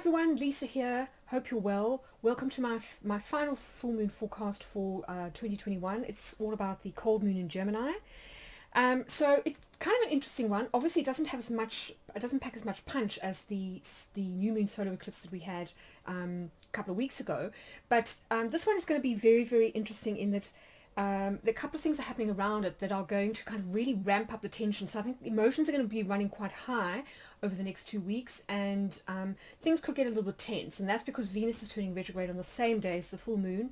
everyone, Lisa here. Hope you're well. Welcome to my final full moon forecast for 2021. It's all about the cold moon in Gemini. So it's kind of an interesting one. Obviously, it doesn't have as much, it doesn't pack as much punch as the new moon solar eclipse that we had a couple of weeks ago. But this one is going to be very, very interesting in that a couple of things are happening around it that are going to kind of really ramp up the tension. So I think emotions are going to be running quite high over the next 2 weeks, and things could get a little bit tense. And that's because Venus is turning retrograde on the same day as the full moon,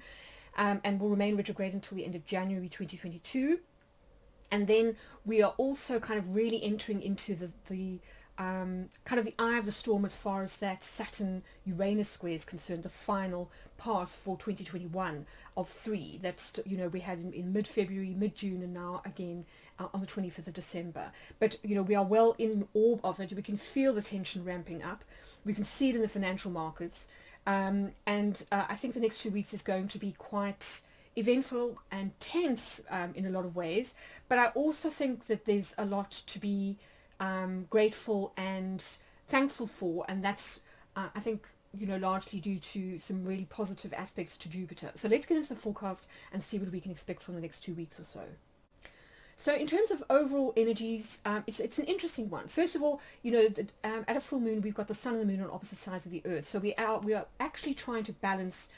and will remain retrograde until the end of January 2022. And then we are also kind of really entering into the kind of the eye of the storm as far as that Saturn-Uranus square is concerned, the final pass for 2021 of 3 that's, we had in mid-February, mid-June, and now again on the 25th of December. But, we are well in orb of it. We can feel the tension ramping up. We can see it in the financial markets. And I think the next 2 weeks is going to be quite eventful and tense in a lot of ways. But I also think that there's a lot to be grateful and thankful for, and that's I think largely due to some really positive aspects to Jupiter. So let's get into the forecast and see what we can expect from the next 2 weeks or so. So in terms of overall energies, it's an interesting one. First of all, at a full moon we've got the sun and the moon on opposite sides of the earth, so we are actually trying to balance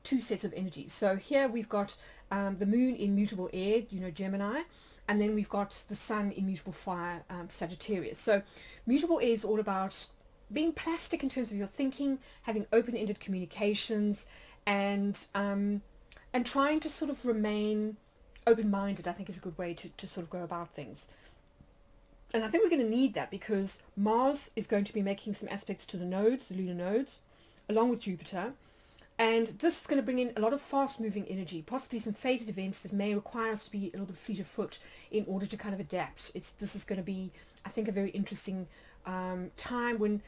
two sets of energies. So here we've got the moon in mutable air, Gemini, and then we've got the sun in mutable fire, Sagittarius. So mutable air is all about being plastic in terms of your thinking, having open-ended communications, and trying to sort of remain open-minded, I think, is a good way to sort of go about things. And I think we're going to need that because Mars is going to be making some aspects to the nodes, the lunar nodes, along with Jupiter. And this is going to bring in a lot of fast-moving energy, possibly some fated events that may require us to be a little bit fleet of foot in order to kind of adapt. This is going to be, I think, a very interesting time when,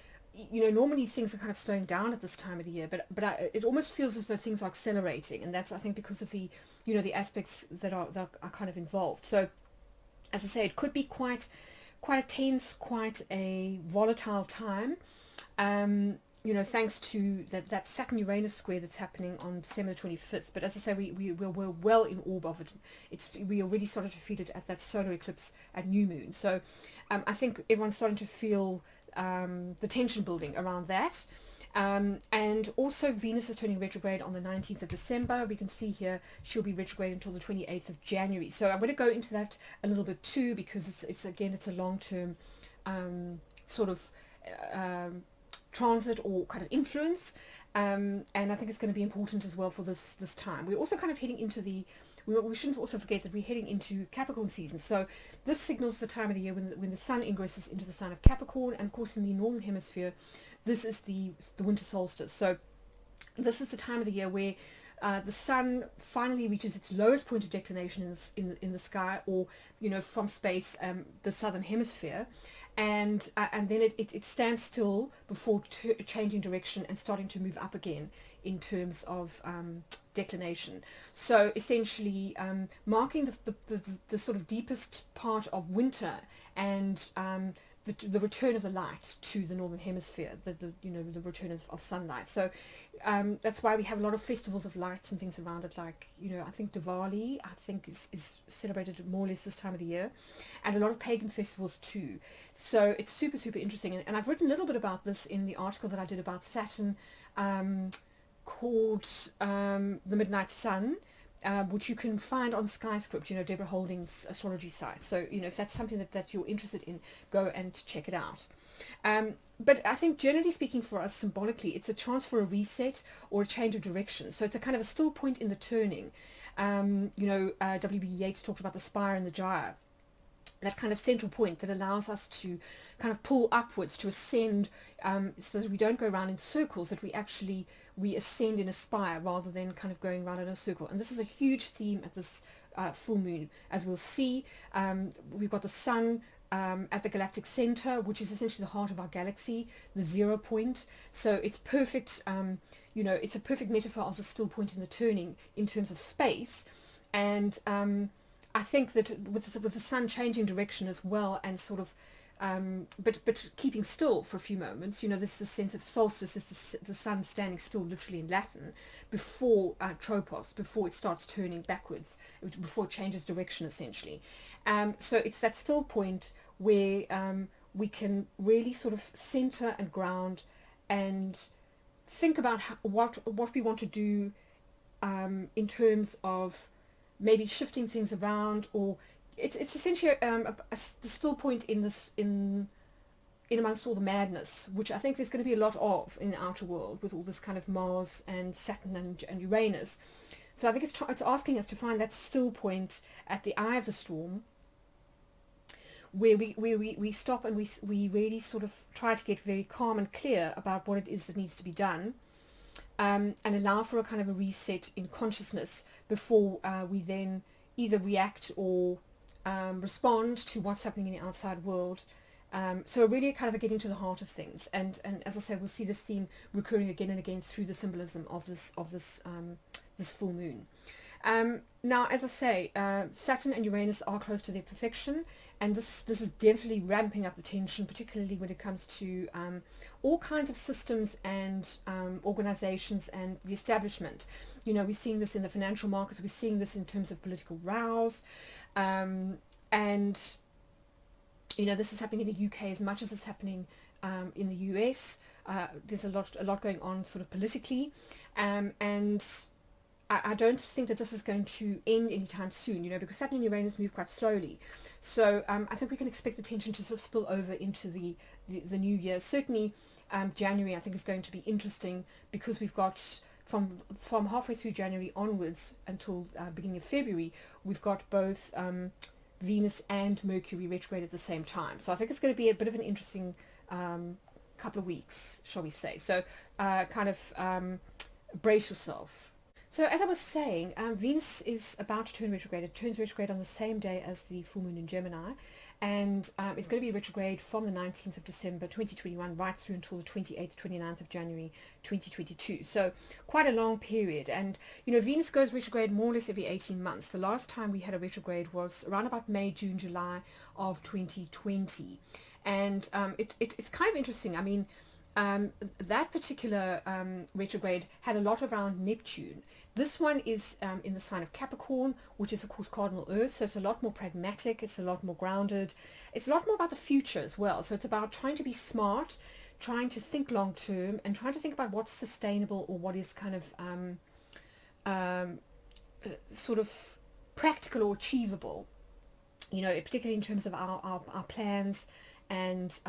normally things are kind of slowing down at this time of the year, but it almost feels as though things are accelerating, and that's, I think, because of the, the aspects that are kind of involved. So, as I say, it could be quite a tense, quite a volatile time. Thanks to that Saturn-Uranus square that's happening on December the 25th. But as I say, we're well in orb of it. We already started to feel it at that solar eclipse at new moon. So I think everyone's starting to feel the tension building around that. And also Venus is turning retrograde on the 19th of December. We can see here she'll be retrograde until the 28th of January. So I'm going to go into that a little bit too, because it's a long-term sort of transit or kind of influence, and I think it's going to be important as well for this time. We're also kind of heading into we shouldn't also forget that we're heading into Capricorn season, so this signals the time of the year when the sun ingresses into the sign of Capricorn, and of course in the northern hemisphere this is the winter solstice. So this is the time of the year where the sun finally reaches its lowest point of declination in the sky, or from space, the southern hemisphere, and then it stands still before changing direction and starting to move up again in terms of declination. So essentially marking the sort of deepest part of winter, and the return of the light to the northern hemisphere, the return of sunlight. So that's why we have a lot of festivals of lights and things around it, like I think Diwali is celebrated more or less this time of the year, and a lot of pagan festivals too. So it's super, super interesting, and I've written a little bit about this in the article that I did about Saturn, called The Midnight Sun, which you can find on Skyscript, Deborah Holding's astrology site. So, if that's something that you're interested in, go and check it out. But I think generally speaking for us, symbolically, it's a chance for a reset or a change of direction. So it's a kind of a still point in the turning. W.B. Yeats talked about the Spire and the Gyre, that kind of central point that allows us to kind of pull upwards, to ascend, so that we don't go around in circles, that we ascend in a spire rather than kind of going around in a circle. And this is a huge theme at this full moon. As we'll see, we've got the sun at the galactic center, which is essentially the heart of our galaxy, the 0 point. So it's perfect, it's a perfect metaphor of the still point in the turning in terms of space. And I think that with the sun changing direction as well, and sort of but keeping still for a few moments. You know, this is the sense of solstice, this is the sun standing still, literally in Latin, before tropos, before it starts turning backwards, before it changes direction, essentially. So it's that still point where we can really sort of center and ground and think about what we want to do in terms of maybe shifting things around, or it's essentially the still point in this in amongst all the madness, which I think there's going to be a lot of in the outer world with all this kind of Mars and Saturn and Uranus. So I think it's asking us to find that still point at the eye of the storm, where we stop and we really sort of try to get very calm and clear about what it is that needs to be done, and allow for a kind of a reset in consciousness before we then either react or respond to what's happening in the outside world. So really kind of getting to the heart of things, and as I say, we'll see this theme recurring again and again through the symbolism of this this full moon. Now, as I say, Saturn and Uranus are close to their perfection, and this is definitely ramping up the tension, particularly when it comes to all kinds of systems and organizations and the establishment. You know, we're seeing this in the financial markets, we're seeing this in terms of political rows, and you know, this is happening in the UK as much as it's happening in the US. There's a lot going on sort of politically, and I don't think that this is going to end anytime soon, you know, because Saturn and Uranus move quite slowly. So I think we can expect the tension to sort of spill over into the new year. Certainly January, I think, is going to be interesting, because we've got from halfway through January onwards until beginning of February, we've got both Venus and Mercury retrograde at the same time. So I think it's going to be a bit of an interesting couple of weeks, shall we say. So kind of brace yourself. So as I was saying, Venus is about to turn retrograde. It turns retrograde on the same day as the full moon in Gemini, and it's going to be retrograde from the 19th of December 2021 right through until the 28th, 29th of January 2022. So quite a long period. And you know, Venus goes retrograde more or less every 18 months. The last time we had a retrograde was around about May, June, July of 2020. And it's kind of interesting. I mean, that particular retrograde had a lot around Neptune. This one is in the sign of Capricorn, which is of course cardinal Earth, so it's a lot more pragmatic, it's a lot more grounded, it's a lot more about the future as well. So it's about trying to be smart, trying to think long term, and trying to think about what's sustainable, or what is kind of sort of practical or achievable, you know, particularly in terms of our plans and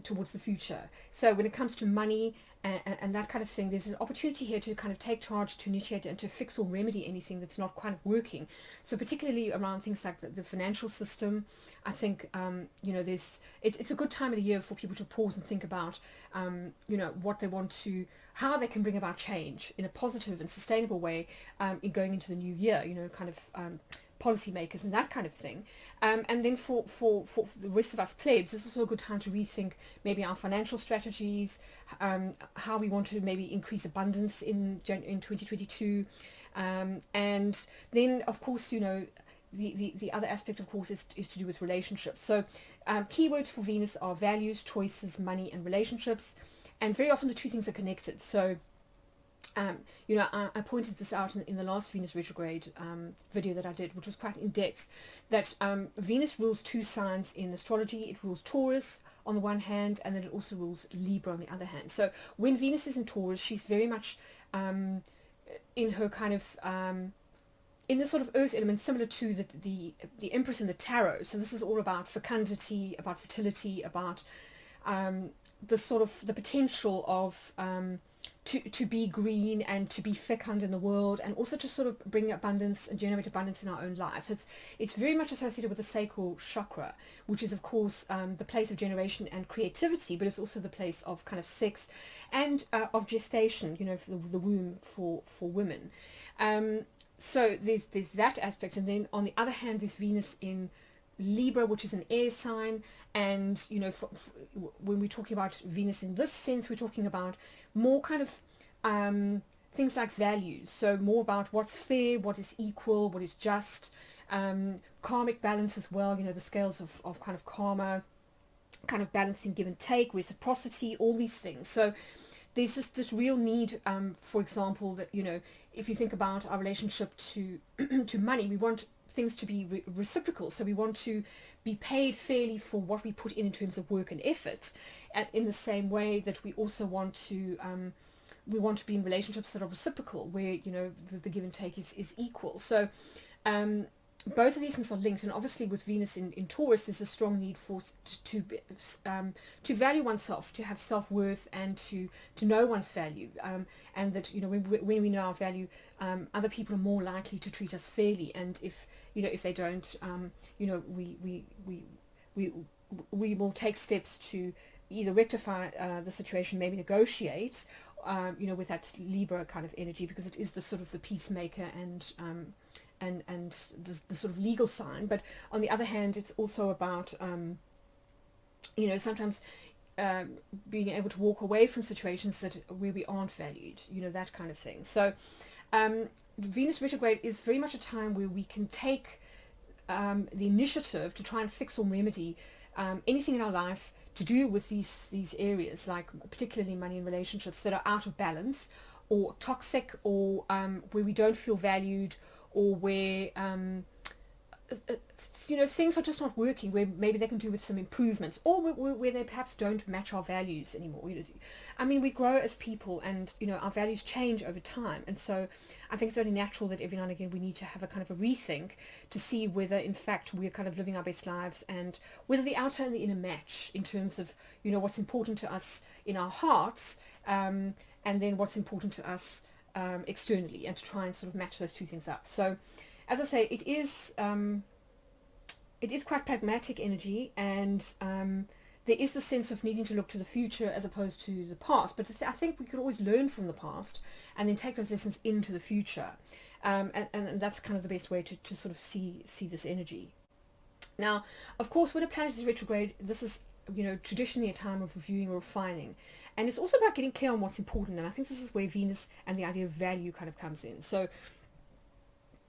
towards the future. So when it comes to money and that kind of thing, there's an opportunity here to kind of take charge, to initiate and to fix or remedy anything that's not kind of working. So particularly around things like the financial system, I think you know, it's a good time of the year for people to pause and think about you know, what they want to, how they can bring about change in a positive and sustainable way in going into the new year, you know, kind of policymakers and that kind of thing. And then for the rest of us plebs, this is also a good time to rethink maybe our financial strategies, how we want to maybe increase abundance in 2022. And then, of course, you know, the other aspect, of course, is to do with relationships. So keywords for Venus are values, choices, money, and relationships. And very often the two things are connected. So you know, I pointed this out in the last Venus retrograde video that I did, which was quite in depth, that Venus rules two signs in astrology. It rules Taurus on the one hand, and then it also rules Libra on the other hand. So when Venus is in Taurus, she's very much in her kind of in the sort of earth element, similar to the Empress in the Tarot. So this is all about fecundity, about fertility, about the sort of the potential of to be green and to be fecund in the world, and also to sort of bring abundance and generate abundance in our own lives. So it's very much associated with the sacral chakra, which is of course the place of generation and creativity, but it's also the place of kind of sex and of gestation, you know, for the womb for women. So there's that aspect, and then on the other hand, there's Venus in Libra, which is an air sign, and you know, when we're talking about Venus in this sense, we're talking about more kind of things like values, so more about what's fair, what is equal, what is just, karmic balance as well, you know, the scales of kind of karma, kind of balancing give and take, reciprocity, all these things. So there's this real need, for example, that, you know, if you think about our relationship to to money, we want things to be reciprocal. So we want to be paid fairly for what we put in terms of work and effort, and in the same way that we also want to be in relationships that are reciprocal, where, you know, the give and take is equal. So both of these things are linked, and obviously with Venus in Taurus, there's a strong need for to value oneself, to have self-worth, and to know one's value, and that, you know, when we know our value, other people are more likely to treat us fairly, and if, you know, if they don't, you know, we will take steps to either rectify the situation, maybe negotiate, you know, with that Libra kind of energy, because it is the sort of the peacemaker and the sort of legal sign. But on the other hand, it's also about, you know, sometimes being able to walk away from situations where we aren't valued, you know, that kind of thing. So Venus retrograde is very much a time where we can take the initiative to try and fix or remedy anything in our life to do with these areas, like particularly money and relationships, that are out of balance or toxic, or where we don't feel valued, or where you know, things are just not working, where maybe they can do with some improvements, or where they perhaps don't match our values anymore. You know, I mean, we grow as people, and, you know, our values change over time, and so I think it's only natural that every now and again we need to have a kind of a rethink to see whether in fact we're kind of living our best lives, and whether the outer and the inner match in terms of, you know, what's important to us in our hearts, and then what's important to us externally, and to try and sort of match those two things up. So as I say, it is quite pragmatic energy, and there is the sense of needing to look to the future as opposed to the past. But I think we can always learn from the past and then take those lessons into the future, and that's kind of the best way to sort of see this energy. Now, of course, when a planet is retrograde, this is, you know, traditionally a time of reviewing or refining, and it's also about getting clear on what's important. And I think this is where Venus and the idea of value kind of comes in. So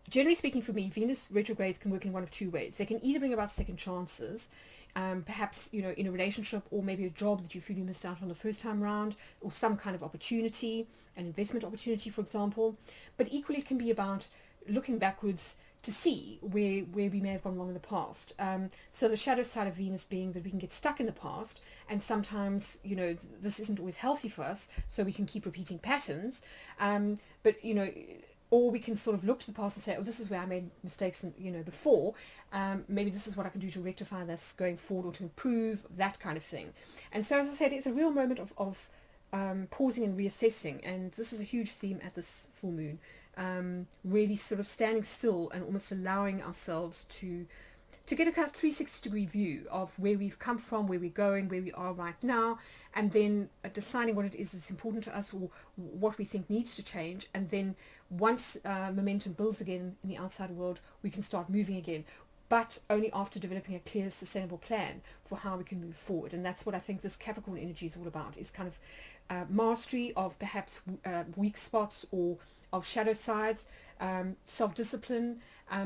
generally speaking, for me, Venus retrogrades can work in one of two ways. They can either bring about second chances, perhaps, you know, in a relationship, or maybe a job that you feel you missed out on the first time round, or some kind of opportunity, an investment opportunity, for example. But equally, it can be about looking backwards to see where we may have gone wrong in the past. So the shadow side of Venus being that we can get stuck in the past, and sometimes, you know, this isn't always healthy for us, so we can keep repeating patterns. But, you know, or we can sort of look to the past and say, oh, this is where I made mistakes, you know, before. Maybe this is what I can do to rectify this going forward, or to improve, that kind of thing. And so, as I said, it's a real moment of pausing and reassessing. And this is a huge theme at this full moon. Really sort of standing still and almost allowing ourselves to get a kind of 360-degree view of where we've come from, where we're going, where we are right now, and then deciding what it is that's important to us, or what we think needs to change. And then once momentum builds again in the outside world, we can start moving again, but only after developing a clear, sustainable plan for how we can move forward. And that's what I think this Capricorn energy is all about, is kind of mastery of perhaps weak spots, or of shadow sides, self-discipline,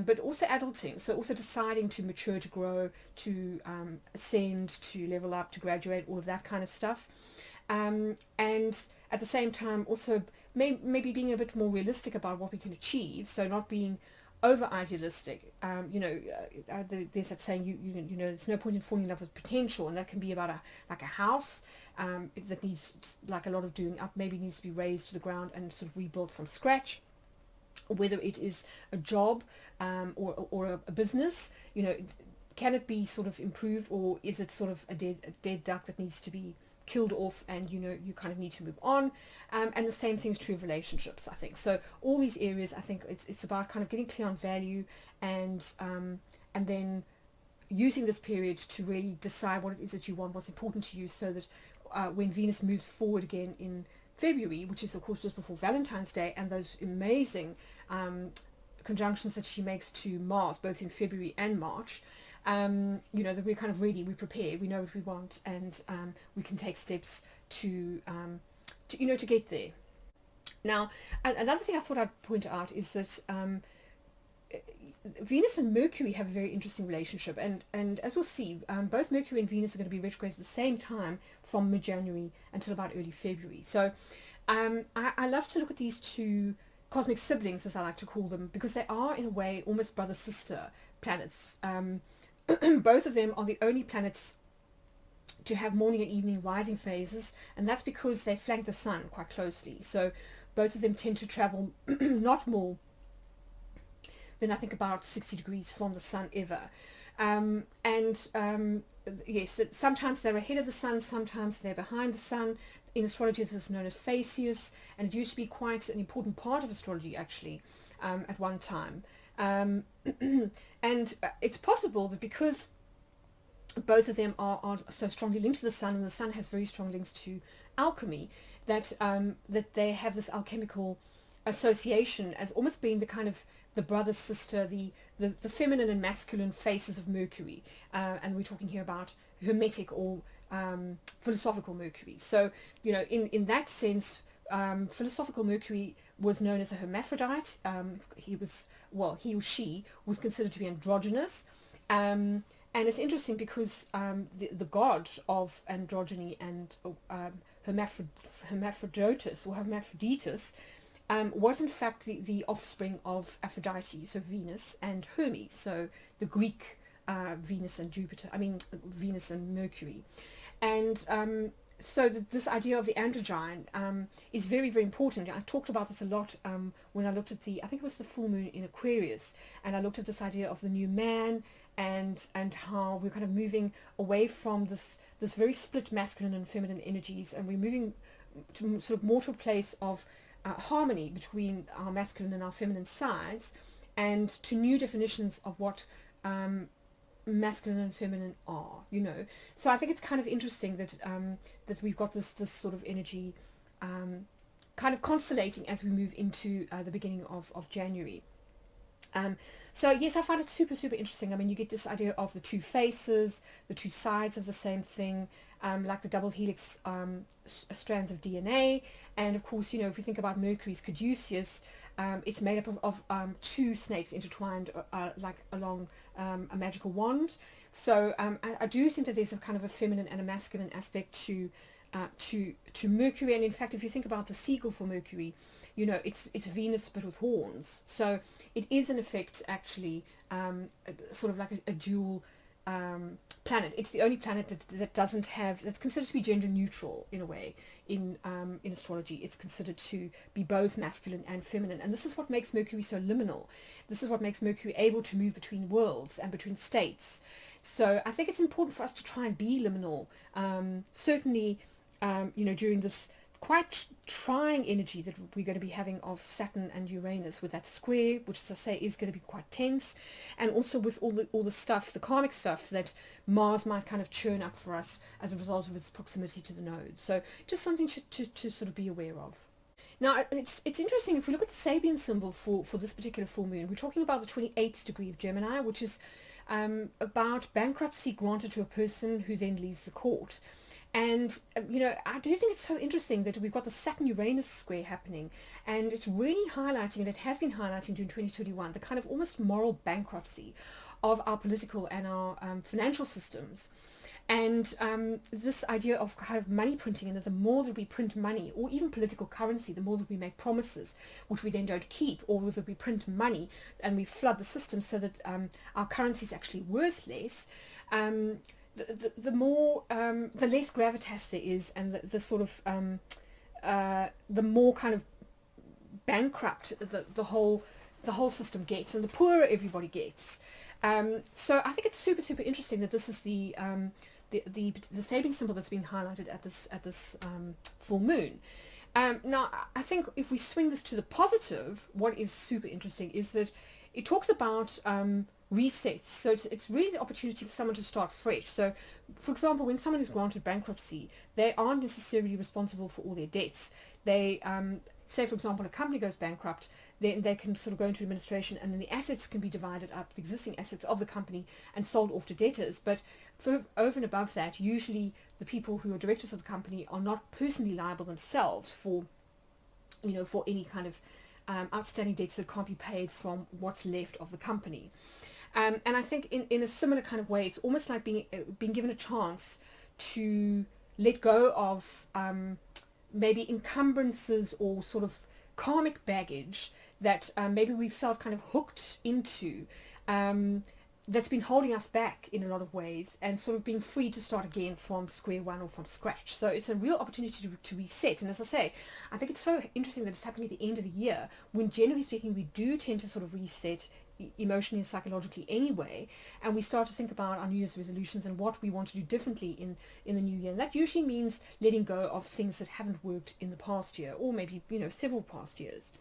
but also adulting. So also deciding to mature, to grow, to ascend, to level up, to graduate, all of that kind of stuff. And at the same time, also maybe being a bit more realistic about what we can achieve. So not being over idealistic. You know, there's that saying, you know, there's no point in falling in love with potential, and that can be about a house that needs like a lot of doing up, maybe needs to be razed to the ground and sort of rebuilt from scratch. Whether it is a job or a business, you know, can it be sort of improved, or is it sort of a dead duck that needs to be killed off, and, you know, you kind of need to move on. And the same thing is true of relationships, I think. So all these areas, I think it's about kind of getting clear on value, and then using this period to really decide what it is that you want, what's important to you, so that when Venus moves forward again in February, which is of course just before Valentine's Day, and those amazing conjunctions that she makes to Mars, both in February and March, you know, that we're kind of ready, we prepare, we know what we want, and we can take steps to you know, to get there. Now, another thing I thought I'd point out is that Venus and Mercury have a very interesting relationship, and as we'll see, both Mercury and Venus are going to be retrograde at the same time from mid-January until about early February. So I love to look at these two cosmic siblings, as I like to call them, because they are in a way almost brother-sister planets. Both of them are the only planets to have morning and evening rising phases, and that's because they flank the sun quite closely. So both of them tend to travel not more than I think about 60 degrees from the sun ever. Yes, sometimes they're ahead of the sun, sometimes they're behind the sun. In astrology, this is known as phaseis, and it used to be quite an important part of astrology, actually, at one time. And it's possible that because both of them are so strongly linked to the sun, and the sun has very strong links to alchemy, that that they have this alchemical association as almost being the kind of the brother sister, the feminine and masculine faces of Mercury, and we're talking here about hermetic or philosophical Mercury. So in that sense, philosophical Mercury was known as a hermaphrodite. He or she was considered to be androgynous. And it's interesting because the god of androgyny and hermaphroditus or hermaphroditus was in fact the offspring of Aphrodite, so Venus, and Hermes, so the Greek Venus and Venus and Mercury. And so this idea of the androgyne is very, very important. I talked about this a lot when I looked at I think it was the full moon in Aquarius, and I looked at this idea of the new man and how we're kind of moving away from this very split masculine and feminine energies, and we're moving to sort of more to a place of harmony between our masculine and our feminine sides, and to new definitions of what masculine and feminine are, So I think it's kind of interesting that that we've got this sort of energy kind of constellating as we move into the beginning of January. So yes, I find it super, super interesting. I mean, you get this idea of the two faces, the two sides of the same thing, like the double helix strands of DNA. And of course, if we think about Mercury's caduceus, it's made up of two snakes intertwined like along a magical wand. So I do think that there's a kind of a feminine and a masculine aspect to Mercury. And in fact, if you think about the seagull for Mercury, it's Venus but with horns. So it is in effect actually sort of like a dual planet. It's the only planet that doesn't have, that's considered to be gender neutral in a way in astrology. It's considered to be both masculine and feminine, and this is what makes Mercury so liminal. This is what makes Mercury able to move between worlds and between states. So I think it's important for us to try and be liminal, certainly during this quite trying energy that we're going to be having of Saturn and Uranus with that square, which, as I say, is going to be quite tense, and also with all the stuff, the karmic stuff that Mars might kind of churn up for us as a result of its proximity to the node. So just something to sort of be aware of. Now, it's interesting, if we look at the Sabian symbol for this particular full moon, we're talking about the 28th degree of Gemini, which is about bankruptcy granted to a person who then leaves the court. And, I do think it's so interesting that we've got the Saturn-Uranus square happening, and it's really highlighting, and it has been highlighting during 2021, the kind of almost moral bankruptcy of our political and our financial systems. And this idea of kind of money printing, and that the more that we print money, or even political currency, the more that we make promises, which we then don't keep, or that we print money and we flood the system so that our currency is actually worth less, the more, the less gravitas there is, and the sort of, the more kind of bankrupt the whole system gets, and the poorer everybody gets. So I think it's super, super interesting that this is the Sabian symbol that's being highlighted at this full moon. Now, I think if we swing this to the positive, what is super interesting is that it talks about resets. So it's really the opportunity for someone to start fresh. So, for example, when someone is granted bankruptcy, they aren't necessarily responsible for all their debts. They, say, for example, a company goes bankrupt, then they can sort of go into administration, and then the assets can be divided up, the existing assets of the company, and sold off to debtors. But over and above that, usually the people who are directors of the company are not personally liable themselves for, for any kind of outstanding debts that can't be paid from what's left of the company. And I think in a similar kind of way, it's almost like being given a chance to let go of maybe encumbrances or sort of karmic baggage that maybe we felt kind of hooked into, that's been holding us back in a lot of ways, and sort of being free to start again from square one or from scratch. So it's a real opportunity to reset. And as I say, I think it's so interesting that it's happening at the end of the year, when generally speaking we do tend to sort of reset emotionally and psychologically anyway, and we start to think about our New Year's resolutions and what we want to do differently in the new year. And that usually means letting go of things that haven't worked in the past year, or maybe several past years.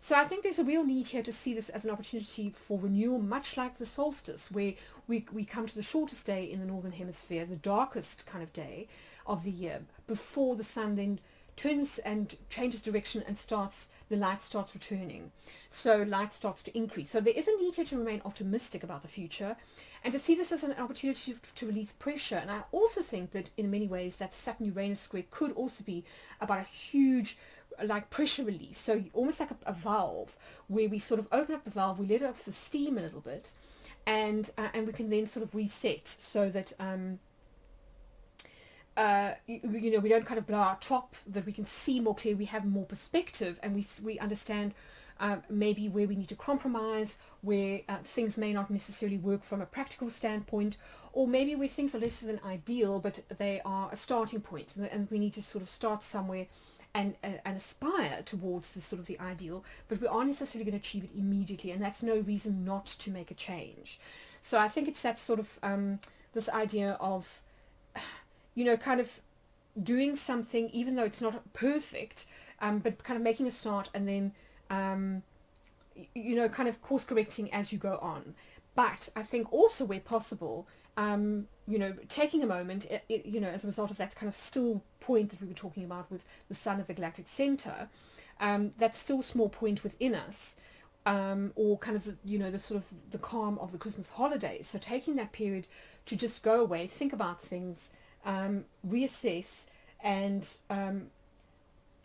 So I think there's a real need here to see this as an opportunity for renewal, much like the solstice, where we come to the shortest day in the northern hemisphere, the darkest kind of day of the year, before the sun then turns and changes direction and the light starts returning. So light starts to increase. So there is a need here to remain optimistic about the future, and to see this as an opportunity to release pressure. And I also think that in many ways that Saturn-Uranus square could also be about a huge pressure release. So almost like a valve, where we sort of open up the valve, we let off the steam a little bit, and we can then sort of reset, so that we don't kind of blow our top, that we can see more clearly, we have more perspective, and we understand maybe where we need to compromise, where things may not necessarily work from a practical standpoint, or maybe where things are less than ideal, but they are a starting point, and we need to sort of start somewhere and aspire towards the sort of the ideal, but we aren't necessarily going to achieve it immediately, and that's no reason not to make a change. So I think it's that sort of this idea of kind of doing something, even though it's not perfect, but kind of making a start, and then kind of course correcting as you go on. But I think also, where possible, taking a moment, as a result of that kind of still point that we were talking about with the sun at the galactic center, that still small point within us, or kind of the sort of the calm of the Christmas holidays. So taking that period to just go away, think about things, reassess, and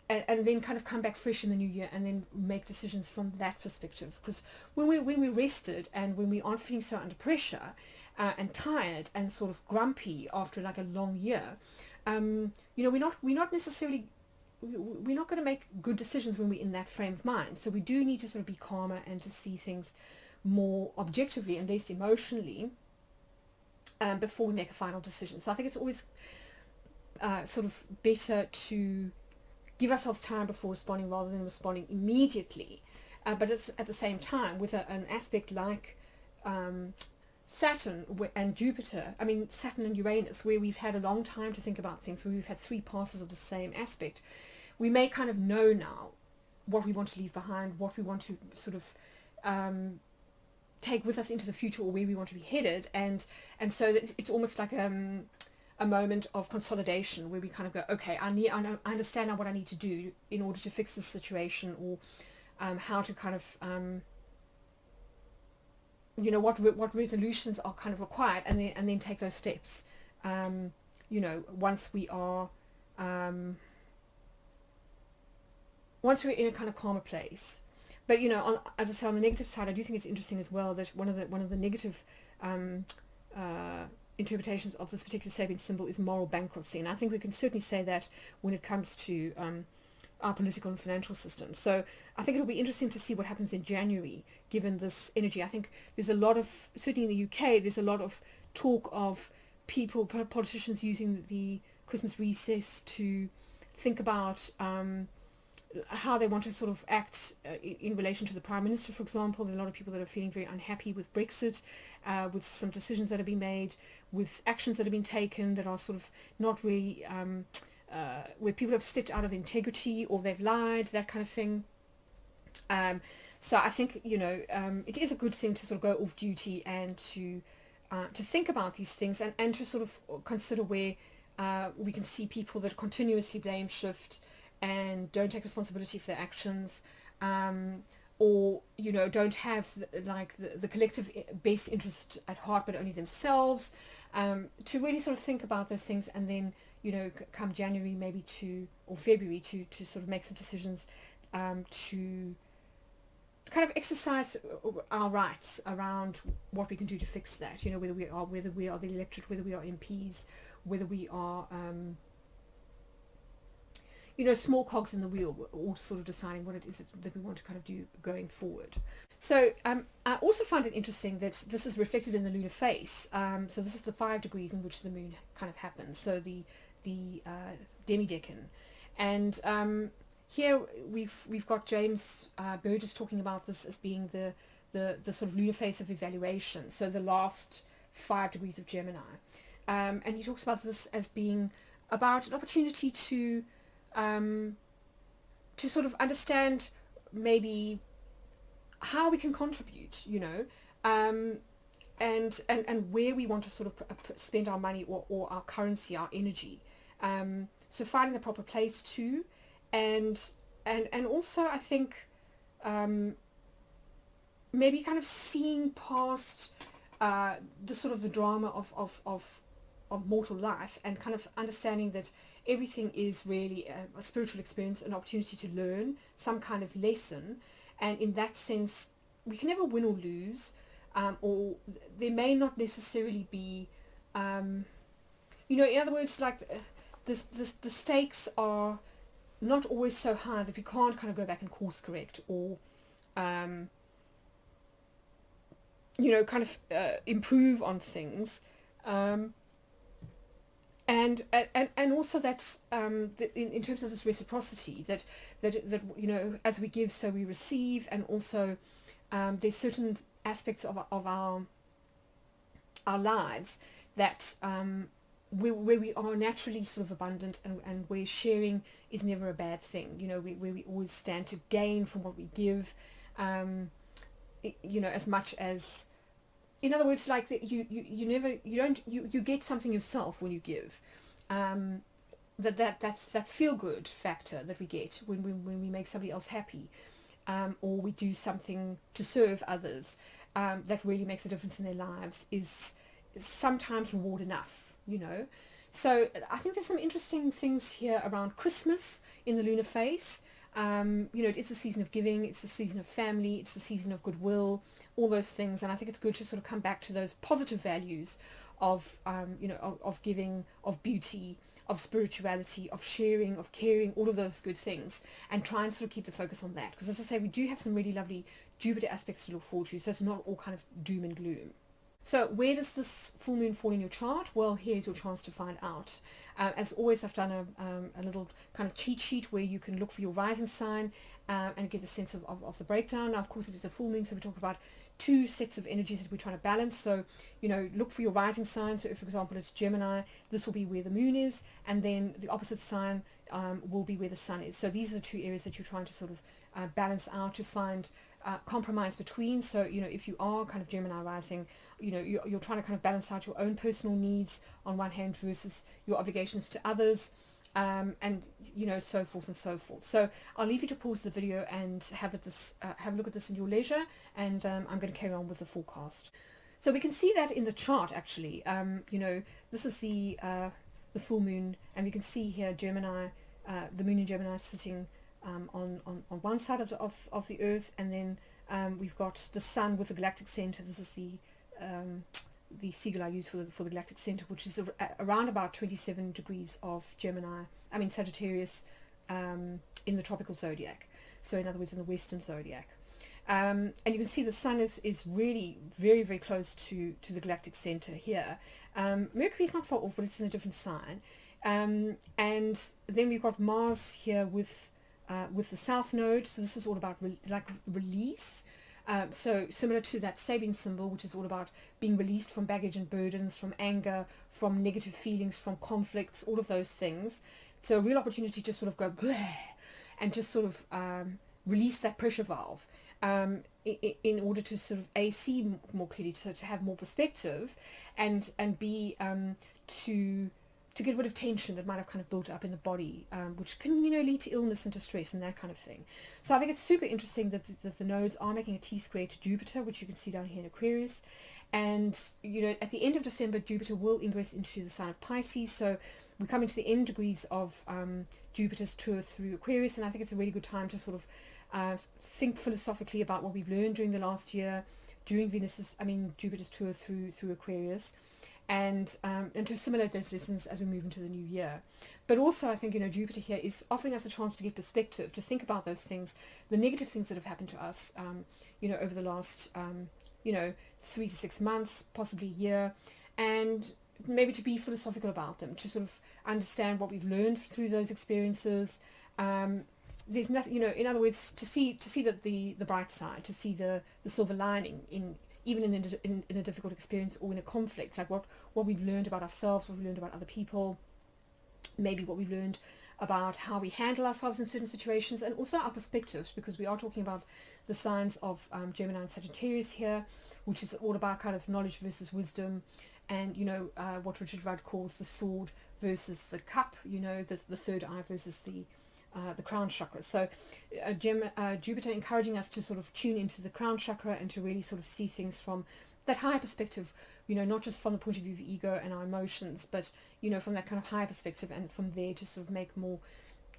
then kind of come back fresh in the new year, and then make decisions from that perspective. Because when we're rested, and when we aren't feeling so under pressure and tired and sort of grumpy after like a long year, we're not necessarily, we're not going to make good decisions when we're in that frame of mind. So we do need to sort of be calmer and to see things more objectively and less emotionally before we make a final decision. So I think it's always sort of better to give ourselves time before responding, rather than responding immediately. But it's at the same time, with an aspect like Saturn and Jupiter, Saturn and Uranus, where we've had a long time to think about things, where we've had 3 passes of the same aspect, we may kind of know now what we want to leave behind, what we want to sort of take with us into the future, or where we want to be headed, and so that it's almost like a moment of consolidation, where we kind of go, okay, I understand now what I need to do in order to fix this situation, or how to kind of what resolutions are kind of required, and then take those steps once we're in a kind of calmer place. But as I say, on the negative side, I do think it's interesting as well that one of the negative interpretations of this particular Sabian symbol is moral bankruptcy, and I think we can certainly say that when it comes to our political and financial system. So I think it'll be interesting to see what happens in January, given this energy. I think there's a lot of, certainly in the UK, there's a lot of talk of politicians using the Christmas recess to think about how they want to sort of act in relation to the Prime Minister, for example. There are a lot of people that are feeling very unhappy with Brexit, with some decisions that have been made, with actions that have been taken that are sort of not really, where people have stepped out of integrity, or they've lied, that kind of thing. So I think, it is a good thing to sort of go off duty and to think about these things, and to sort of consider where we can see people that continuously blame shift and don't take responsibility for their actions, or don't have the collective best interest at heart, but only themselves, to really sort of think about those things, and then come January maybe or February to sort of make some decisions to kind of exercise our rights around what we can do to fix that. You know, whether we are the electorate, whether we are MPs, whether we are you know, small cogs in the wheel, all sort of deciding what it is that we want to kind of do going forward. So I also find it interesting that this is reflected in the lunar face. So this is the 5 degrees in which the moon kind of happens. So the demi-decan, and here we've got James Burgess talking about this as being the sort of lunar face of evaluation. So the last 5 degrees of Gemini, and he talks about this as being about an opportunity to sort of understand maybe how we can contribute, you know, and where we want to sort of spend our money or our currency, our energy. So finding the proper place too, and also I think maybe kind of seeing past the sort of the drama of mortal life, and kind of understanding that everything is really a spiritual experience, an opportunity to learn some kind of lesson, and in that sense we can never win or lose, or there may not necessarily be you know, in other words, like the stakes are not always so high that we can't kind of go back and course correct, or you know, kind of improve on things, and also that's in terms of this reciprocity, that you know, as we give, so we receive, and also there's certain aspects of our lives that where we are naturally sort of abundant, and where sharing is never a bad thing, you know, where we always stand to gain from what we give, you know, as much as, in other words, like that you get something yourself when you give, that's that feel good factor that we get when we make somebody else happy, or we do something to serve others, that really makes a difference in their lives, is sometimes reward enough, you know. So I think there's some interesting things here around Christmas in the lunar phase. You know, it is the season of giving, it's the season of family, it's the season of goodwill, all those things, and I think it's good to sort of come back to those positive values of you know, of giving, of beauty, of spirituality, of sharing, of caring, all of those good things, and try and sort of keep the focus on that, because as I say, we do have some really lovely Jupiter aspects to look forward to, so it's not all kind of doom and gloom. So where does this full moon fall in your chart? Well, here's your chance to find out. As always, I've done a little kind of cheat sheet where you can look for your rising sign, and get a sense of the breakdown. Now, of course, it is a full moon, so we talk about 2 sets of energies that we're trying to balance. So, you know, look for your rising sign. So if, for example, it's Gemini, this will be where the moon is, and then the opposite sign will be where the sun is. So these are the 2 areas that you're trying to sort of balance out, to find compromise between. So, you know, if you are kind of Gemini rising, you know, you're trying to kind of balance out your own personal needs on one hand versus your obligations to others, and you know, so forth and so forth. So I'll leave you to pause the video and have a look at this in your leisure, and I'm going to carry on with the forecast. So we can see that in the chart actually. You know, this is the full moon, and we can see here Gemini, the moon in Gemini sitting on one side of the earth, and then we've got the sun with the galactic center. This is the siegel I use for the galactic center, which is around about 27 degrees of Sagittarius, in the tropical zodiac, so in other words in the western zodiac. And you can see the sun is really very, very close to the galactic center here. Mercury is not far off, but it's in a different sign. And then we've got Mars here with the south node, so this is all about release. So similar to that Sabian symbol, which is all about being released from baggage and burdens, from anger, from negative feelings, from conflicts, all of those things. So a real opportunity to sort of go bleh, and just sort of release that pressure valve, in order to sort of see more clearly, to have more perspective, and be to get rid of tension that might have kind of built up in the body, which can, you know, lead to illness and distress and that kind of thing. So I think it's super interesting that the nodes are making a T-square to Jupiter, which you can see down here in Aquarius. And, you know, at the end of December, Jupiter will ingress into the sign of Pisces. So we come into the end degrees of Jupiter's tour through Aquarius, and I think it's a really good time to sort of think philosophically about what we've learned during the last year, during Jupiter's tour through Aquarius, and to assimilate those lessons as we move into the new year. But also, I think, Jupiter here is offering us a chance to get perspective, to think about those things, the negative things that have happened to us, over the last, 3 to 6 months, possibly a year, and maybe to be philosophical about them, to sort of understand what we've learned through those experiences. There's nothing, in other words, to see that the bright side, to see the silver lining even in a difficult experience or in a conflict, like what we've learned about ourselves, what we've learned about other people, maybe what we've learned about how we handle ourselves in certain situations, and also our perspectives, because we are talking about the signs of Gemini and Sagittarius here, which is all about kind of knowledge versus wisdom, and what Retrograde calls the sword versus the cup, the third eye versus the crown chakra. So Jupiter encouraging us to sort of tune into the crown chakra and to really sort of see things from that higher perspective, not just from the point of view of ego and our emotions, but from that kind of higher perspective, and from there to sort of make more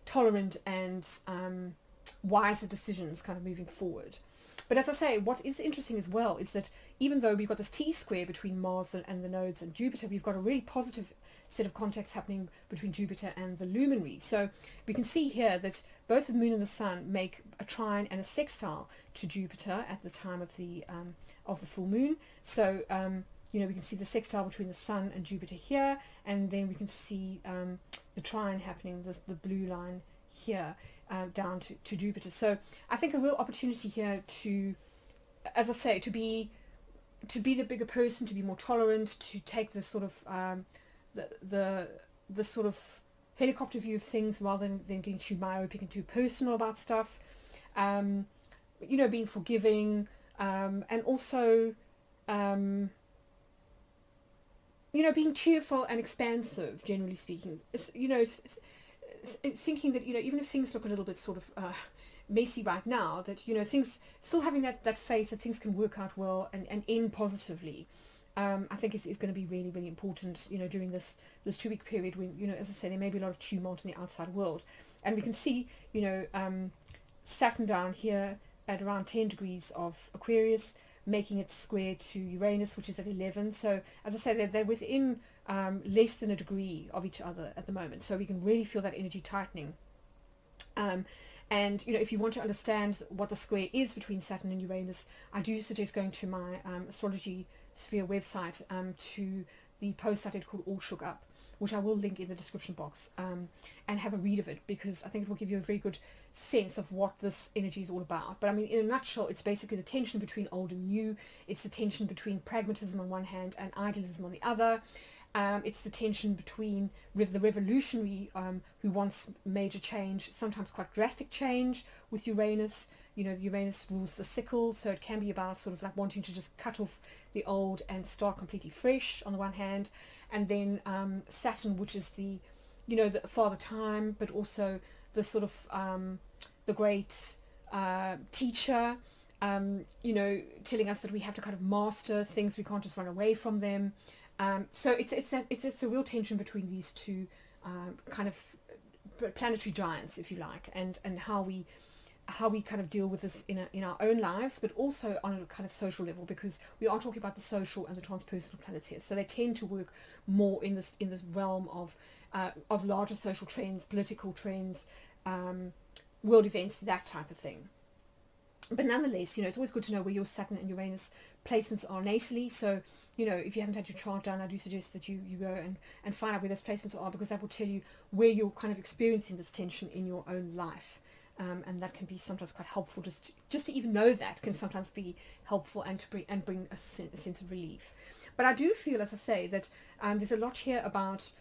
tolerant and wiser decisions kind of moving forward. But as I say, what is interesting as well is that even though we've got this T-square between Mars and the nodes and Jupiter, we've got a really positive set of contacts happening between Jupiter and the luminary. So we can see here that both the Moon and the Sun make a trine and a sextile to Jupiter at the time of the full moon. So we can see the sextile between the Sun and Jupiter here, and then we can see the trine happening, the blue line here, down to Jupiter. So I think a real opportunity here to, as I say, to be the bigger person, to be more tolerant, to take the sort of the sort of helicopter view of things rather than getting too myopic and too personal about stuff. Being forgiving, and also being cheerful and expansive, generally speaking. It's thinking that even if things look a little bit sort of messy right now, that things still having that faith that things can work out well and end positively. I think is going to be really, really important, during this 2-week period when, as I said, there may be a lot of tumult in the outside world. And we can see, Saturn down here at around 10 degrees of Aquarius, making it square to Uranus, which is at 11. So, as I say, they're within less than a degree of each other at the moment. So we can really feel that energy tightening. And, if you want to understand what the square is between Saturn and Uranus, I do suggest going to my Astrology Sphere website, to the post I did called All Shook Up, which I will link in the description box, and have a read of it, because I think it will give you a very good sense of what this energy is all about. But I mean, in a nutshell, it's basically the tension between old and new. It's the tension between pragmatism on one hand and idealism on the other. It's the tension between the revolutionary, who wants major change, sometimes quite drastic change, with Uranus. Uranus rules the sickle, so it can be about sort of like wanting to just cut off the old and start completely fresh on the one hand, and then Saturn, which is the father time, but also the sort of the great teacher, telling us that we have to kind of master things, we can't just run away from them. So it's a real tension between these two kind of planetary giants, if you like, and how we kind of deal with this in our own lives, but also on a kind of social level, because we are talking about the social and the transpersonal planets here. So they tend to work more in this realm of larger social trends, political trends, world events, that type of thing. But nonetheless, it's always good to know where your Saturn and Uranus placements are natally. So, if you haven't had your chart done, I do suggest that you go and find out where those placements are, because that will tell you where you're kind of experiencing this tension in your own life. And that can be sometimes quite helpful. Just to even know that can sometimes be helpful, and to bring a sense of relief. But I do feel, as I say, that there's a lot here about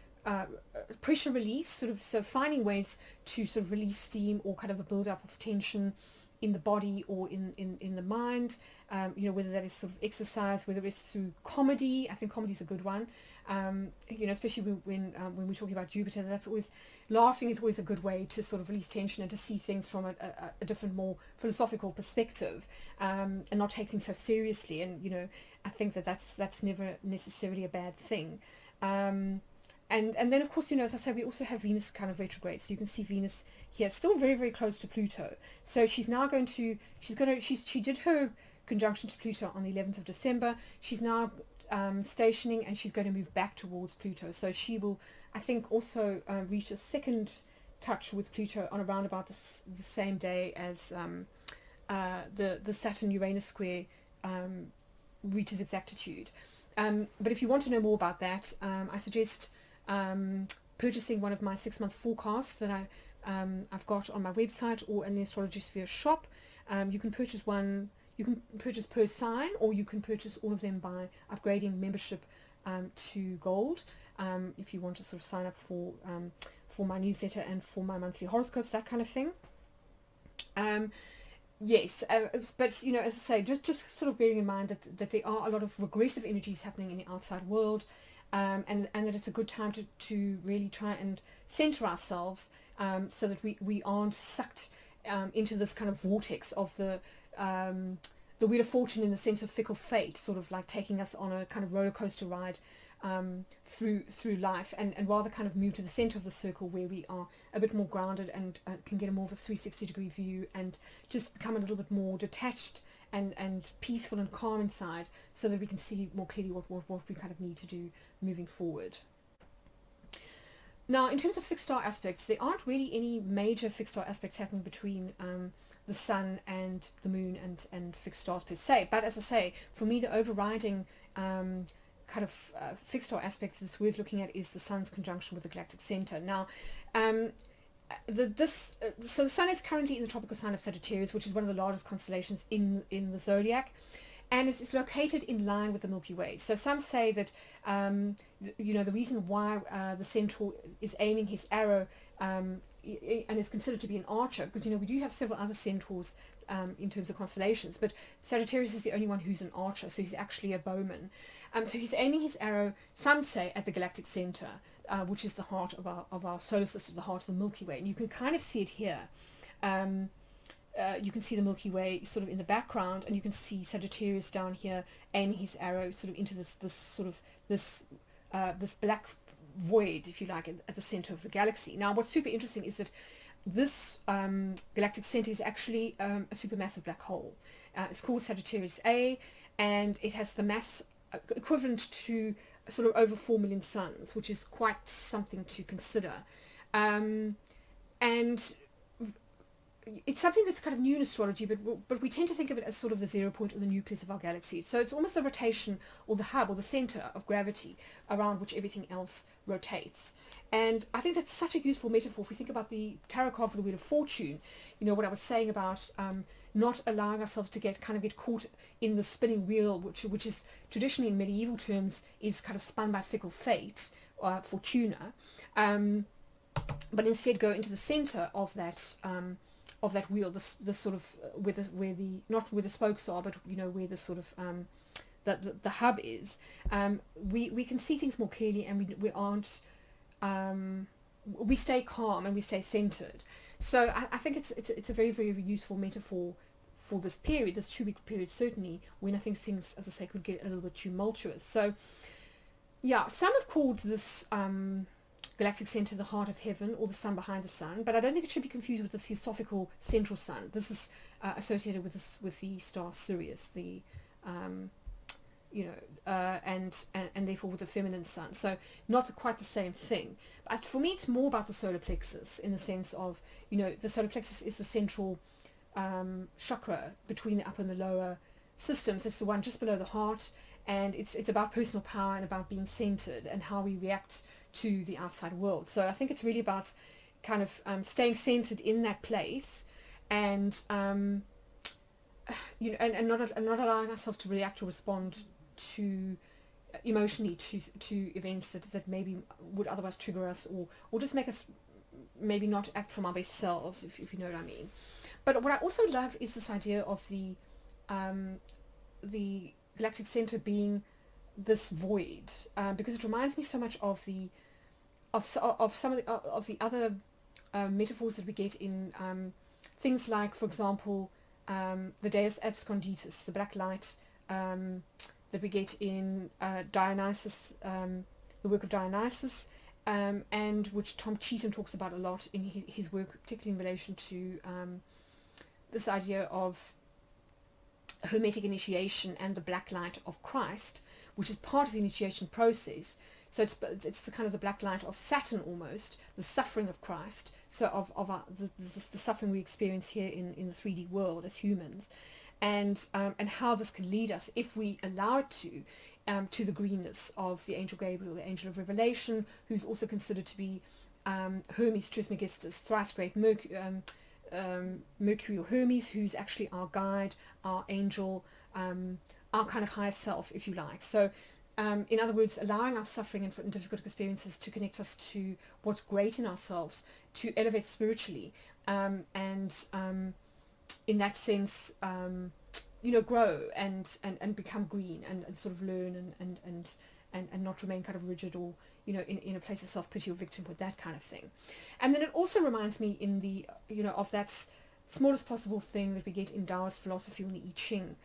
pressure release, so finding ways to sort of release steam, or kind of a build up of tension in the body or in the mind, whether that is sort of exercise, whether it's through comedy. I think comedy is a good one, especially when we're talking about Jupiter. That's always, laughing is always a good way to sort of release tension and to see things from a different, more philosophical perspective, and not take things so seriously. And I think that's never necessarily a bad thing. and then of course, as I say, we also have Venus kind of retrograde. So you can see Venus here, still very, very close to Pluto. So she did her conjunction to Pluto on the 11th of December. She's now stationing, and she's going to move back towards Pluto. So she will, I think, also reach a second touch with Pluto on around about the same day as the Saturn-Uranus square reaches exactitude. But if you want to know more about that, I suggest purchasing one of my 6-month forecasts that I've got on my website or in the Astrology Sphere shop. You can purchase one. You can purchase per sign, or you can purchase all of them by upgrading membership to gold. If you want to sort of sign up for my newsletter and for my monthly horoscopes, that kind of thing. Yes, but as I say, just sort of bearing in mind that there are a lot of regressive energies happening in the outside world, and that it's a good time to really try and center ourselves, so that we aren't sucked into this kind of vortex of the Wheel of Fortune, in the sense of fickle fate, sort of like taking us on a kind of roller coaster ride through life, and rather kind of move to the center of the circle, where we are a bit more grounded and can get a more of a 360-degree view, and just become a little bit more detached and peaceful and calm inside, so that we can see more clearly what we kind of need to do moving forward. Now, in terms of fixed star aspects, there aren't really any major fixed star aspects happening between the sun and the moon and fixed stars per se. But as I say, for me, the overriding kind of fixed star aspects that's worth looking at is the sun's conjunction with the galactic center. Now, so the sun is currently in the tropical sign of Sagittarius, which is one of the largest constellations in the zodiac, and it's located in line with the Milky Way. So some say that the reason why the centaur is aiming his arrow and is considered to be an archer, because we do have several other centaurs in terms of constellations, but Sagittarius is the only one who's an archer, so he's actually a bowman. So he's aiming his arrow, some say, at the galactic center, which is the heart of our solar system, the heart of the Milky Way. And you can kind of see it here. You can see the Milky Way sort of in the background, and you can see Sagittarius down here aiming his arrow sort of into this black void, if you like, at the center of the galaxy. Now, what's super interesting is that this galactic center is actually a supermassive black hole. It's called Sagittarius A, and it has the mass equivalent to sort of over 4 million suns, which is quite something to consider. And it's something that's kind of new in astrology, but we tend to think of it as sort of the 0 point or the nucleus of our galaxy. So it's almost the rotation or the hub or the center of gravity around which everything else rotates. And I think that's such a useful metaphor if we think about the tarot card for the Wheel of Fortune. What I was saying about not allowing ourselves to get caught in the spinning wheel, which is traditionally in medieval terms is kind of spun by fickle fate, Fortuna, but instead go into the center of that wheel, the sort of where the not where the spokes are, but where the sort of the hub is. We can see things more clearly, and we aren't. We stay calm and we stay centered. So I think it's a very, very useful metaphor for this period, this 2-week period, certainly, when I think things, as I say, could get a little bit tumultuous. So yeah, some have called this galactic center the heart of heaven, or the sun behind the sun, but I don't think it should be confused with the theosophical central sun. This is associated with the star Sirius, and therefore with the feminine sun. So not quite the same thing. But for me, it's more about the solar plexus, in the sense of, the solar plexus is the central chakra between the upper and the lower systems. It's the one just below the heart, and it's about personal power and about being centered and how we react to the outside world. So I think it's really about kind of staying centered in that place, and and not allowing ourselves to react or respond to emotionally to events that maybe would otherwise trigger us, or just make us maybe not act from our best selves, if you know what I mean. But what I also love is this idea of the galactic center being this void, because it reminds me so much of some of the other metaphors that we get in things like, for example, the Deus Absconditus, the black light that we get in Dionysus, the work of Dionysus, and which Tom Cheetham talks about a lot in his work, particularly in relation to this idea of Hermetic initiation and the black light of Christ, which is part of the initiation process. So it's the kind of the black light of Saturn almost, the suffering of Christ, so of the suffering we experience here in the 3D world as humans, and how this can lead us, if we allow it to the greenness of the angel Gabriel, the angel of revelation, who's also considered to be Hermes Trismegistus, thrice great Mercury or Hermes, who's actually our guide, our angel, our kind of higher self, if you like. So in other words, allowing our suffering and difficult experiences to connect us to what's great in ourselves, to elevate spiritually, and in that sense, grow and become green and sort of learn and not remain kind of rigid or in a place of self-pity or victimhood, that kind of thing. And then it also reminds me in the of that smallest possible thing that we get in Taoist philosophy, or the I Ching,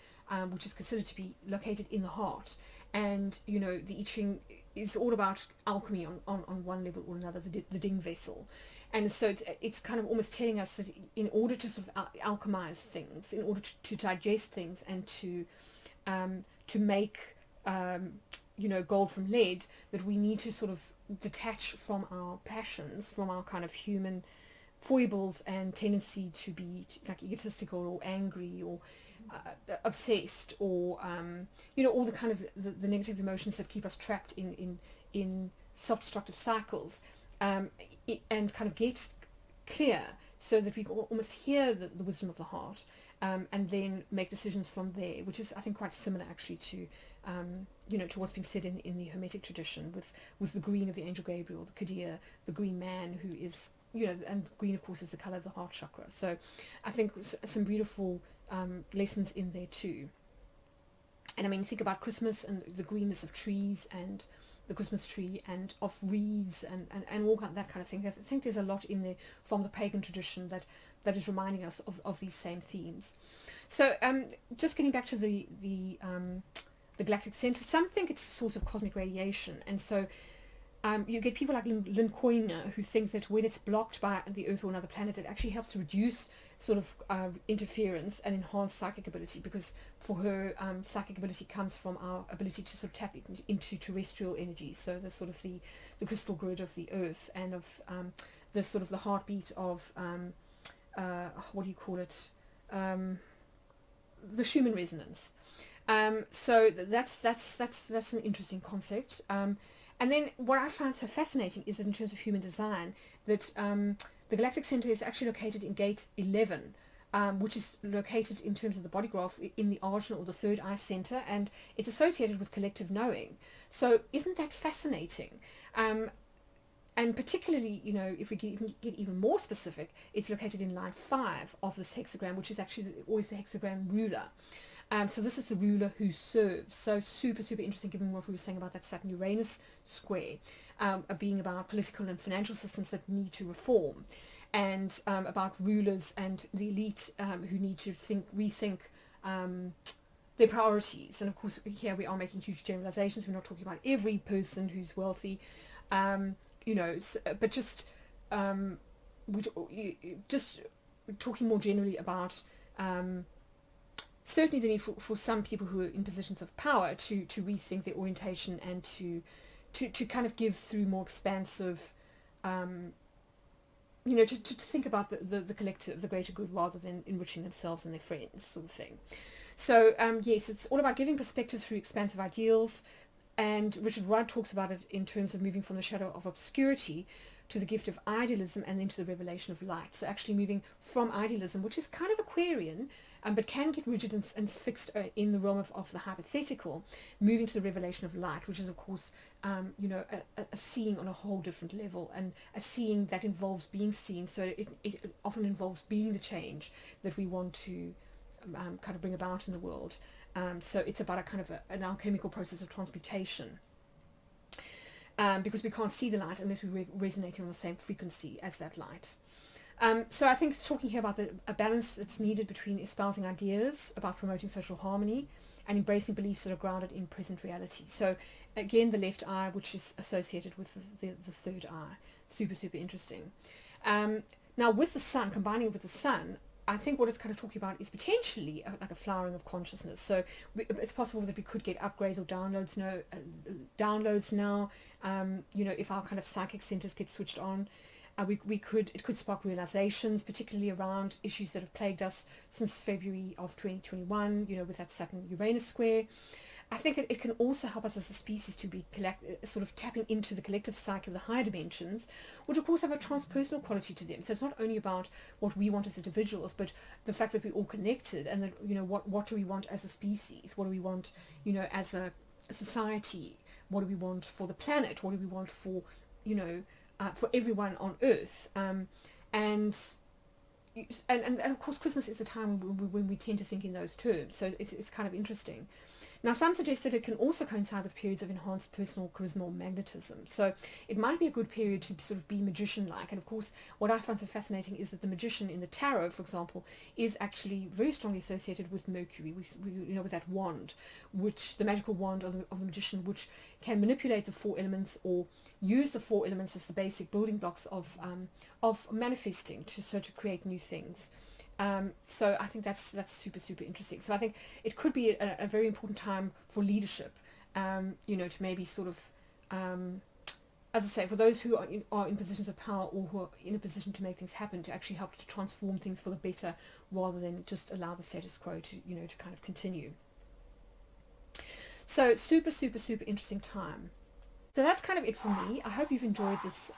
which is considered to be located in the heart. And the I Ching is all about alchemy on one level or another, the Ding vessel. And so it's kind of almost telling us that in order to sort of alchemize things, in order to digest things, and to make gold from lead, that we need to sort of detach from our passions, from our kind of human foibles and tendency to be like egotistical or angry or obsessed, or all the kind of the negative emotions that keep us trapped in self-destructive cycles, and kind of get clear so that we can almost hear the wisdom of the heart, and then make decisions from there, which is, I think, quite similar actually to to what's been said in the Hermetic tradition with the green of the angel Gabriel, the Kadir, the green man, who is and green, of course, is the color of the heart chakra. So I think some beautiful lessons in there too. And I mean, think about Christmas and the greenness of trees and the Christmas tree and of wreaths and all that kind of thing. I think there's a lot in there from the pagan tradition that is reminding us of these same themes. So just getting back to the galactic center, some think it's a source of cosmic radiation, and so you get people like Lynn Koiner, who think that when it's blocked by the Earth or another planet, it actually helps to reduce sort of interference and enhance psychic ability, because for her, psychic ability comes from our ability to sort of tap into terrestrial energy, so the sort of the crystal grid of the Earth, and of the sort of the heartbeat of what do you call it, the Schumann resonance. So that's an interesting concept. And then what I find so fascinating is that in terms of human design, that the galactic center is actually located in gate 11, which is located in terms of the body graph in the Ajna, or the third eye center, and it's associated with collective knowing. So isn't that fascinating? And particularly, if we get even more specific, it's located in line 5 of this hexagram, which is actually always the hexagram ruler. So this is the ruler who serves. So super, super interesting, given what we were saying about that Saturn-Uranus square, being about political and financial systems that need to reform, and about rulers and the elite who need to rethink their priorities. And of course, here we are making huge generalizations. We're not talking about every person who's wealthy, but just talking more generally about certainly the need for some people who are in positions of power to rethink their orientation, and to kind of give through more expansive, to think about the collective, the greater good, rather than enriching themselves and their friends, sort of thing. So yes, it's all about giving perspective through expansive ideals, and Richard Rudd talks about it in terms of moving from the shadow of obscurity to the gift of idealism, and then to the revelation of light. So actually moving from idealism, which is kind of Aquarian, but can get rigid and fixed in the realm of the hypothetical, moving to the revelation of light, which is, of course, a seeing on a whole different level, and a seeing that involves being seen. So it often involves being the change that we want to kind of bring about in the world. So it's about a kind of an alchemical process of transmutation. Because we can't see the light unless we're resonating on the same frequency as that light. So I think it's talking here about a balance that's needed between espousing ideas about promoting social harmony and embracing beliefs that are grounded in present reality. So again, the left eye, which is associated with the third eye. Super, super interesting. Now with the sun, combining it with the sun, I think what it's kind of talking about is potentially like a flowering of consciousness. So it's possible that we could get upgrades or downloads now. You know, if our kind of psychic centers get switched on, it could spark realizations, particularly around issues that have plagued us since February of 2021. You know, with that Saturn-Uranus square. I think it can also help us as a species to be sort of tapping into the collective psyche of the higher dimensions, which of course have a transpersonal quality to them. So it's not only about what we want as individuals, but the fact that we're all connected, and that, you know, what do we want as a species? What do we want, you know, as a society? What do we want for the planet? What do we want for, you know, for everyone on Earth? And of course, Christmas is a time when we tend to think in those terms. So it's kind of interesting. Now, some suggest that it can also coincide with periods of enhanced personal charisma or magnetism. So it might be a good period to sort of be magician-like. And of course, what I find so fascinating is that the magician in the tarot, for example, is actually very strongly associated with Mercury, with that wand, which the magical wand of the magician, which can manipulate the four elements or use the four elements as the basic building blocks of manifesting to create new things. So I think that's super, super interesting. So I think it could be a very important time for leadership, you know, to maybe sort of, as I say, for those who are in positions of power or who are in a position to make things happen, to actually help to transform things for the better rather than just allow the status quo to, you know, to kind of continue. So super, super, super interesting time. So that's kind of it for me. I hope you've enjoyed this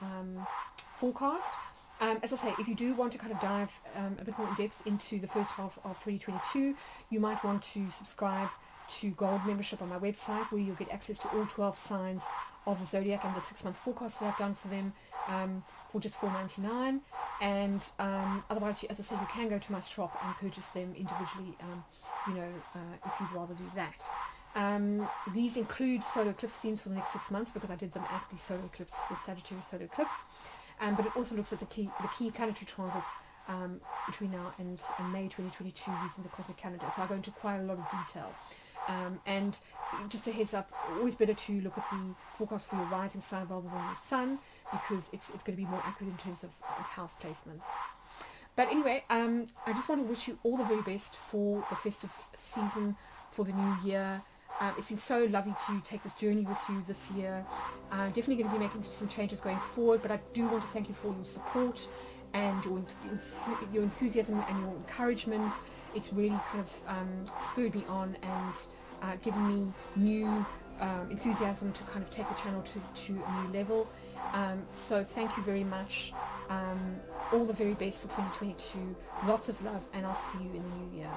forecast. As I say, if you do want to kind of dive a bit more in depth into the first half of 2022, you might want to subscribe to Gold membership on my website, where you'll get access to all 12 signs of the zodiac and the 6-month forecast that I've done for them for just $4.99. And otherwise, as I said, you can go to my shop and purchase them individually, you know, if you'd rather do that. These include solar eclipse themes for the next 6 months, because I did them at the solar eclipse, the Sagittarius solar eclipse. But it also looks at the key planetary transits between now and May 2022 using the cosmic calendar. So I go into quite a lot of detail. And just a heads up, always better to look at the forecast for your rising sign rather than your sun, because it's going to be more accurate in terms of house placements. But anyway, I just want to wish you all the very best for the festive season, for the new year. It's been so lovely to take this journey with you this year. I'm definitely going to be making some changes going forward, but I do want to thank you for your support and your enthusiasm and your encouragement. It's really kind of spurred me on and given me new enthusiasm to kind of take the channel to a new level. So thank you very much. All the very best for 2022. Lots of love, and I'll see you in the new year.